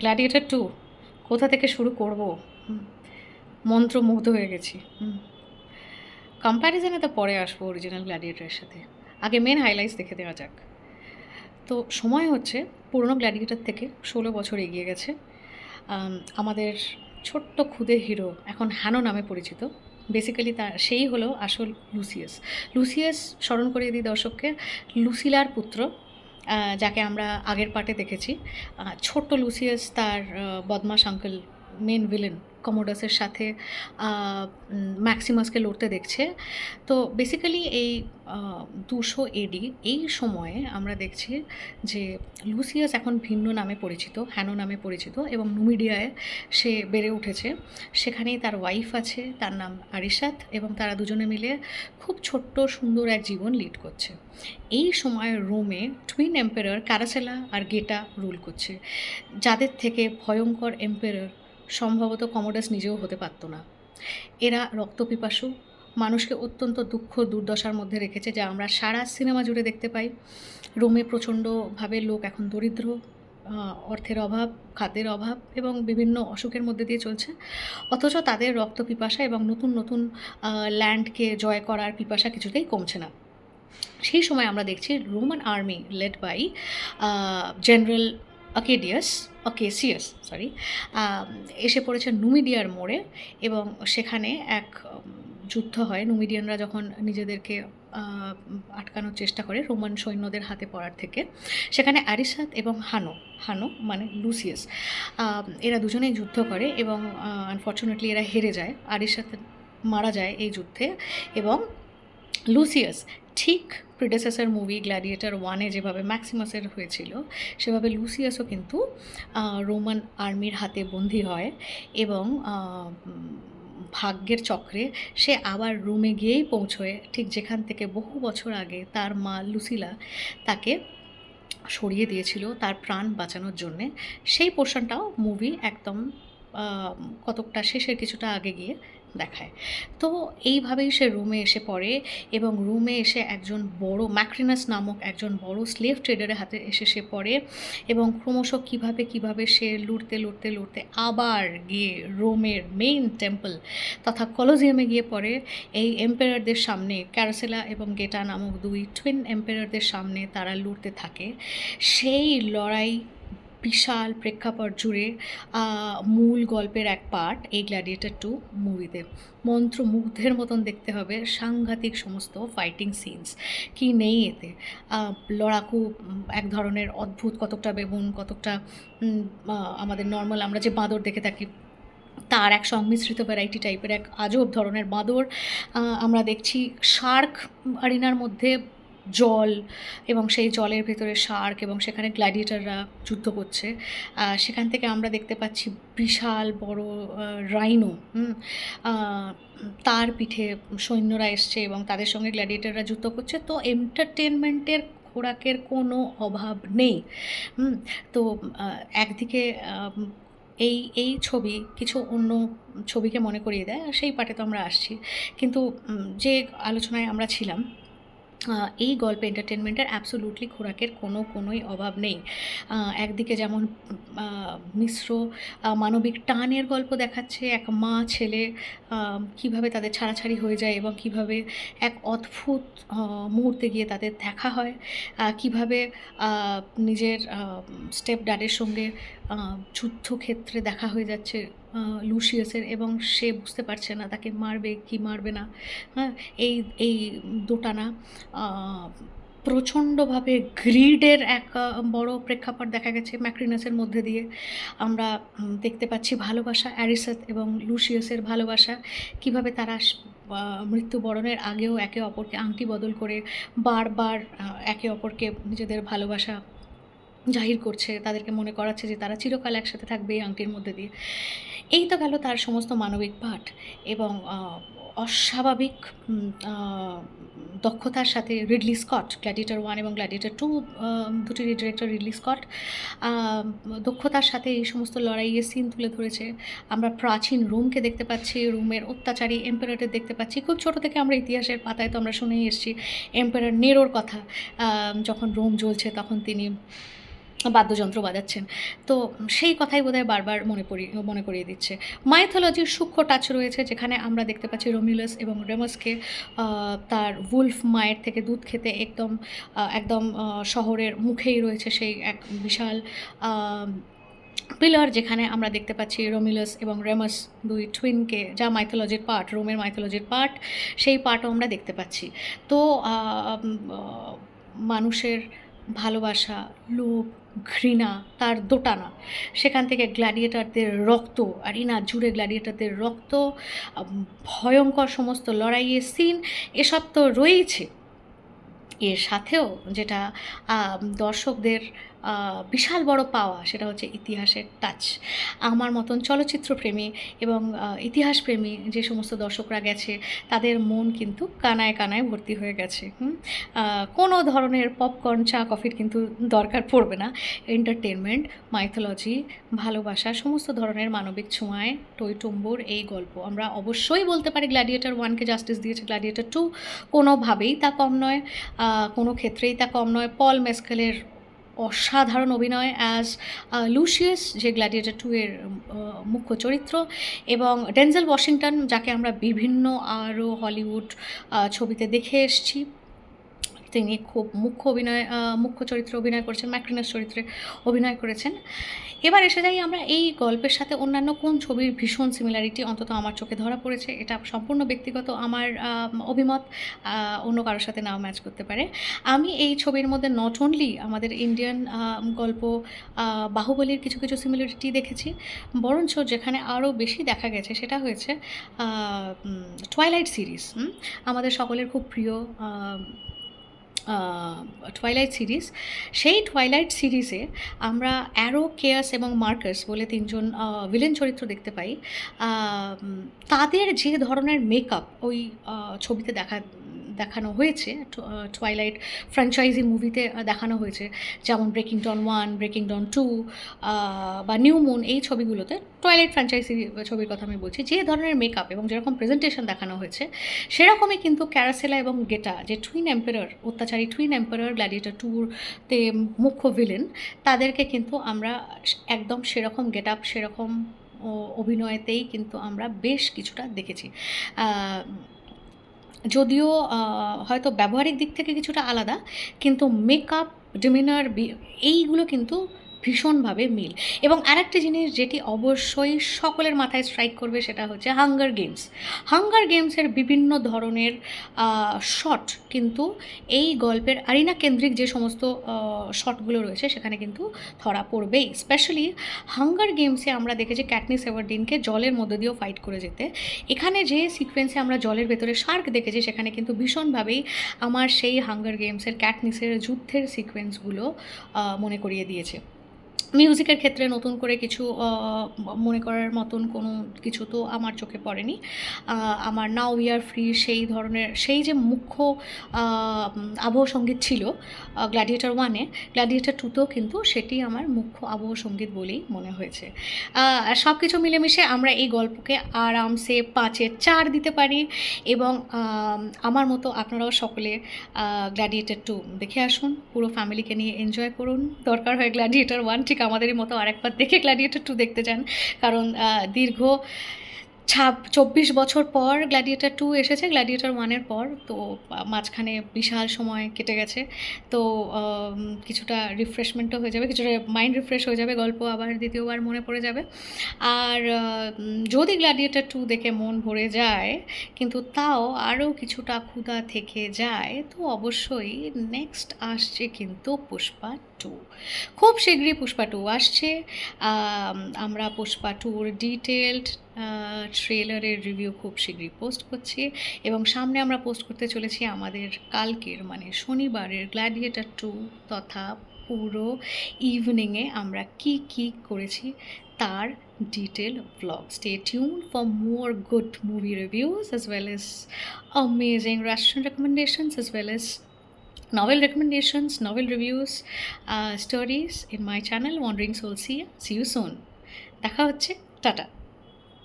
Gladiator 2 কোথা থেকে শুরু করব, মন্ত্রমুগ্ধ হয়ে গেছি। কম্প্যারিজনে তো পরে আসবো অরিজিনাল গ্ল্যাডিয়েটরের সাথে, আগে মেন হাইলাইটস দেখে দেওয়া যাক। তো সময় হচ্ছে পুরনো গ্ল্যাডিয়েটর থেকে 16 বছর এগিয়ে গেছে। আমাদের ছোট্ট ক্ষুদে হিরো এখন হ্যানো নামে পরিচিত। বেসিক্যালি সেই হলো আসল লুসিয়াস। লুসিয়াস স্মরণ করিয়ে দিই দর্শককে, লুসিলার পুত্র, যাকে আমরা আগের পার্টে দেখেছি। ছোট্ট লুসিয়াস তার বদমাস আঙ্কেল, মেন ভিলেন কমোডাসের সাথে ম্যাক্সিমাসকে লড়তে দেখছে। তো বেসিক্যালি এই 200 এডি এই সময়ে আমরা দেখছি যে লুসিয়াস এখন ভিন্ন নামে পরিচিত, হ্যানো নামে পরিচিত, এবং নুমিডিয়ায় সে বেড়ে উঠেছে। সেখানেই তার ওয়াইফ আছে, তার নাম আরিশাত, এবং তারা দুজনে মিলে খুব ছোট্ট সুন্দর এক জীবন লিড করছে। এই সময় রোমে টুইন এম্পেরার ক্যারাসেলা আর গেটা রুল করছে, যাদের থেকে ভয়ঙ্কর এম্পেরার সম্ভবত কমোডাস নিজেও হতে পারত না। এরা রক্তপিপাসু, মানুষকে অত্যন্ত দুঃখ দুর্দশার মধ্যে রেখেছে, যা আমরা সারা সিনেমা জুড়ে দেখতে পাই। রোমে প্রচণ্ডভাবে লোক এখন দরিদ্র, অর্থের অভাব, খাদ্যের অভাব এবং বিভিন্ন অসুখের মধ্যে দিয়ে চলছে। অথচ তাদের রক্তপিপাসা এবং নতুন নতুন ল্যান্ডকে জয় করার পিপাসা কিছুতেই কমছে না। সেই সময় আমরা দেখছি Roman army led by general অকেসিয়াস এসে পড়েছে নুমিডিয়ার মোড়ে, এবং সেখানে এক যুদ্ধ হয়। নুমিডিয়ানরা যখন নিজেদেরকে আটকানোর চেষ্টা করে রোমান সৈন্যদের হাতে পড়ার থেকে, সেখানে আরিসাত এবং হানো মানে লুসিয়াস, এরা দুজনেই যুদ্ধ করে এবং আনফর্চুনেটলি এরা হেরে যায়। আরিসাত মারা যায় এই যুদ্ধে, এবং লুসিয়াস ঠিক প্রিডেসেসর মুভি গ্ল্যাডিয়েটর 1-এ যেভাবে ম্যাক্সিমাসের হয়েছিল, সেভাবে লুসিয়াসও কিন্তু রোমান আর্মির হাতে বন্দী হয়, এবং ভাগ্যের চক্রে সে আবার রোমে গিয়েই পৌঁছয়, ঠিক যেখান থেকে বহু বছর আগে তার মা লুসিলা তাকে সরিয়ে দিয়েছিল তার প্রাণ বাঁচানোর জন্যে। সেই পোর্শনটাও মুভি একদম কতকটা শেষের কিছুটা আগে গিয়ে দেখায়। তো এইভাবেই সে রোমে এসে পড়ে, এবং রোমে এসে একজন বড় ম্যাক্রিনাস নামক একজন বড় স্লেভ ট্রেডারের হাতে এসে সে পড়ে, এবং ক্রমশ কীভাবে সে লড়তে আবার গিয়ে রোমের মেইন টেম্পল তথা কলোজিয়ামে গিয়ে পড়ে। এই এম্পায়ারদের সামনে, ক্যারাসেলা এবং গেটা নামক দুই টুইন এম্পায়ারদের সামনে তারা লড়তে থাকে। সেই লড়াই বিশাল প্রেক্ষাপট জুড়ে মূল গল্পের এক পার্ট এই গ্ল্যাডিয়েটর 2 মুভিতে। মন্ত্রমুগ্ধের মতন দেখতে হবে, সাংঘাতিক সমস্ত ফাইটিং সিনস, কি নেই এতে। লড়াকু এক ধরনের অদ্ভুত, কতকটা বেবুন, কতকটা আমাদের নর্মাল আমরা যে বাঁদর দেখে থাকি তার এক সংমিশ্রিত ভ্যারাইটি টাইপের এক আজব ধরনের বাঁদর আমরা দেখছি। শার্ক আরিনার মধ্যে জল, এবং সেই জলের ভেতরে শার্ক, এবং সেখানে গ্ল্যাডিয়েটররা যুদ্ধ করছে। সেখান থেকে আমরা দেখতে পাচ্ছি বিশাল বড় রাইনো, তার পিঠে সৈন্যরা এসছে এবং তাদের সঙ্গে গ্ল্যাডিয়েটররা যুদ্ধ করছে। তো এন্টারটেনমেন্টের খোরাকের কোনো অভাব নেই। তো একদিকে এই ছবি কিছু অন্য ছবিকে মনে করিয়ে দেয়, আর সেই পার্টে তো আমরা আসছি। কিন্তু যে আলোচনায় আমরা ছিলাম, এই গল্পে এন্টারটেনমেন্টের অ্যাবসোলুটলি খোরাকের কোনোই অভাব নেই। একদিকে যেমন মিশ্র মানবিক টানের গল্প দেখাচ্ছে, এক মা ছেলে কীভাবে তাদের ছাড়াছাড়ি হয়ে যায় এবং কীভাবে এক অদ্ভুত মুহূর্তে গিয়ে তাদের দেখা হয়, কীভাবে নিজের স্টেপ ড্যাডের সঙ্গে যুদ্ধক্ষেত্রে দেখা হয়ে যাচ্ছে লুসিয়াসের, এবং সে বুঝতে পারছে না তাকে মারবে কি মারবে না। হ্যাঁ, এই দোটানা প্রচণ্ডভাবে গ্রিডের এক বড় প্রেক্ষাপট দেখা গেছে ম্যাক্রিনাসের মধ্যে দিয়ে। আমরা দেখতে পাচ্ছি ভালোবাসা, অ্যারিসাত এবং লুসিয়াসের ভালোবাসা, কিভাবে তারা মৃত্যুবরণের আগেও একে অপরকে আংটি বদল করে বারবার একে অপরকে নিজেদের ভালোবাসা জাহির করছে, তাদেরকে মনে করাচ্ছে যে তারা চিরকাল একসাথে থাকবে এই আংটির মধ্যে দিয়ে। এই তো গেল তার সমস্ত মানবিক পাঠ, এবং অস্বাভাবিক দক্ষতার সাথে রিডলি স্কট, গ্ল্যাডিয়েটর 1 এবং গ্ল্যাডিয়েটর 2 দুটিরই ডিরেক্টর রিডলি স্কট দক্ষতার সাথে এই সমস্ত লড়াইয়ের সিন তুলে ধরেছে। আমরা প্রাচীন রোমকে দেখতে পাচ্ছি, রোমের অত্যাচারী এম্পায়ারদের দেখতে পাচ্ছি। খুব ছোটো থেকে আমরা ইতিহাসের পাতায় তো আমরা শুনেই এসেছি এম্পায়ার নেরোর কথা। যখন রোম জ্বলছে তখন তিনি বাদ্যযন্ত্র বাজাচ্ছেন। তো সেই কথাই বোধহয় বারবার মনে করিয়ে দিচ্ছে। মাইথোলজির সূক্ষ্ম টাচ রয়েছে, যেখানে আমরা দেখতে পাচ্ছি রোমিলাস এবং রেমাসকে তার উলফ মায়ের থেকে দুধ খেতে একদম শহরের মুখেই রয়েছে সেই এক বিশাল আ পিলার, যেখানে আমরা দেখতে পাচ্ছি রোমিলাস এবং রেমাস দুই টুইনকে, যা মাইথোলজির পার্ট, রোমের মাইথোলজির পার্ট, সেই পার্টও আমরা দেখতে পাচ্ছি। তো মানুষের ভালোবাসা, লোভ, ঘৃণা, তার দোটানা, সেখান থেকে গ্ল্যাডিয়েটরদের রক্ত, অ্যারিনা জুড়ে গ্ল্যাডিয়েটরদের রক্ত, ভয়ঙ্কর সমস্ত লড়াইয়ের সিন, এসব তো রয়েইছে। এর সাথেও যেটা দর্শকদের বিশাল বড় পাওয়া, সেটা হচ্ছে ইতিহাসের টাচ। আমার মতন চলচ্চিত্রপ্রেমী এবং ইতিহাসপ্রেমী যে সমস্ত দর্শকরা গেছে, তাদের মন কিন্তু কানায় কানায় ভর্তি হয়ে গেছে। কোনো ধরনের পপকর্ন, চা, কফির কিন্তু দরকার পড়বে না। এন্টারটেনমেন্ট, মাইথোলজি, ভালোবাসা, সমস্ত ধরনের মানবিক ছোঁয়ায় টইটুম্বুর এই গল্প। আমরা অবশ্যই বলতে পারি গ্ল্যাডিয়েটর 1কে জাস্টিস দিয়েছে গ্ল্যাডিয়েটর 2, কোনোভাবেই তা কম নয়, কোনো ক্ষেত্রেই তা কম নয়। পল মেসকেলের অসাধারণ অভিনয় অ্যাজ লুসিয়াস, যে গ্ল্যাডিয়েটর 2 এর মুখ্য চরিত্র, এবং ডেনজেল ওয়াশিংটন, যাকে আমরা বিভিন্ন আরও হলিউড ছবিতে দেখে এসেছি। তিনি খুব মুখ্য চরিত্রে অভিনয় করেছেন, ম্যাক্রিনাস চরিত্রে অভিনয় করেছেন। এবার এসে যাই আমরা এই গল্পের সাথে অন্যান্য কোন ছবির ভীষণ সিমিলারিটি অন্তত আমার চোখে ধরা পড়েছে। এটা সম্পূর্ণ ব্যক্তিগত আমার অভিমত, অন্য কারোর সাথে নাও ম্যাচ করতে পারে। আমি এই ছবির মধ্যে নট অনলি আমাদের ইন্ডিয়ান গল্প বাহুবলীর কিছু কিছু সিমিলারিটি দেখেছি, বরঞ্চ যেখানে আরও বেশি দেখা গেছে সেটা হয়েছে টুয়াইলাইট সিরিজ। আমাদের সকলের খুব প্রিয় টুয়াইলাইট সিরিজ। সেই টুয়াইলাইট সিরিজে আমরা অ্যারো, কেয়াস এবং মার্কাস বলে তিনজন ভিলেন চরিত্র দেখতে পাই। তাদের যে ধরনের মেকআপ ওই ছবিতে দেখানো হয়েছে, টুয়াইলাইট ফ্র্যাঞ্চাইজি মুভিতে দেখানো হয়েছে, যেমন ব্রেকিং ডন 1, ব্রেকিং ডন 2 বা নিউ মুন, এই ছবিগুলোতে টুয়াইলাইট ফ্র্যাঞ্চাইজি ছবির কথা আমি বলছি, যে ধরনের মেকআপ এবং যেরকম প্রেজেন্টেশন দেখানো হয়েছে, সেরকমই কিন্তু ক্যারাসেলা এবং গেটা, যে টুইন এম্পারার, অত্যাচারী টুইন এম্পারার গ্ল্যাডিয়েটর 2-তে মুখ্য ভিলেন, তাদেরকে কিন্তু আমরা একদম সেরকম গেট আপ, সেরকম অভিনয়তেই কিন্তু আমরা বেশ কিছুটা দেখেছি। যদিও হয়তো ব্যবহারিক দিক থেকে কিছুটা আলাদা, কিন্তু মেকআপ, ডিমিনার, এইগুলো কিন্তু ভীষণভাবে মিল। এবং আরেকটি জিনিস যেটি অবশ্যই সকলের মাথায় স্ট্রাইক করবে, সেটা হচ্ছে হাঙ্গার গেমস। হাঙ্গার গেমসের বিভিন্ন ধরনের শট কিন্তু এই গল্পের আরিনা কেন্দ্রিক যে সমস্ত শটগুলো রয়েছে, সেখানে কিন্তু ধরা পড়বেই। স্পেশালি হাঙ্গার গেমসে আমরা দেখেছি ক্যাটনিস এভারডিনকে জলের মধ্যে দিয়েও ফাইট করে যেতে। এখানে যে সিকোয়েন্সে আমরা জলের ভেতরে শার্ক দেখেছি, সেখানে কিন্তু ভীষণভাবেই আমার সেই হাঙ্গার গেমসের ক্যাটনিসের যুদ্ধের সিকোয়েন্সগুলো মনে করিয়ে দিয়েছে। মিউজিকের ক্ষেত্রে নতুন করে কিছু মনে করার মতন কোনো কিছু তো আমার চোখে পড়েনি। আমার নাও উই আর ফ্রি, সেই যে মুখ্য আবহ সঙ্গীত ছিল গ্ল্যাডিয়েটর 1-এ, গ্ল্যাডিয়েটর 2-তেও কিন্তু সেটি আমার মুখ্য আবহ সঙ্গীত বলেই মনে হয়েছে। সব কিছু মিলেমিশে আমরা এই গল্পকে আরামসে 5-এ 4 দিতে পারি, এবং আমার মতো আপনারাও সকলে গ্ল্যাডিয়েটর 2 দেখে আসুন, পুরো ফ্যামিলিকে নিয়ে এনজয় করুন। দরকার হয় গ্ল্যাডিয়েটর 1 ঠিক আমাদেরই মতো আরেকবার দেখে গ্ল্যাডিয়েটর 2 দেখতে যান, কারণ দীর্ঘ 24 বছর পর গ্ল্যাডিয়েটর 2 এসেছে গ্ল্যাডিয়েটর 1-এর পর, তো মাঝখানে বিশাল সময় কেটে গেছে। তো কিছুটা রিফ্রেশমেন্টও হয়ে যাবে, কিছুটা মাইন্ড রিফ্রেশ হয়ে যাবে, গল্প আবার দ্বিতীয়বার মনে পড়ে যাবে। আর যদি গ্ল্যাডিয়েটর 2 দেখে মন ভরে যায়, কিন্তু তাও আরও কিছুটা ক্ষুধা থেকে যায়, তো অবশ্যই নেক্সট আসছে কিন্তু পুষ্পা 2। খুব শীঘ্রই পুষ্পা 2 আসছে। আমরা পুষ্পা 2-র ডিটেলড ট্রেলারের রিভিউ খুব শীঘ্রই পোস্ট করছি, এবং সামনে আমরা পোস্ট করতে চলেছি আমাদের কালকের মানে শনিবারের গ্ল্যাডিয়েটর 2 তথা পুরো ইভিনিংয়ে আমরা কি করেছি তার detail vlog. Stay tuned for more good movie reviews, as well as amazing restaurant recommendations, as well as novel recommendations, novel reviews, stories in my channel Wandering Soul. See you soon. দেখা হচ্ছে, tata.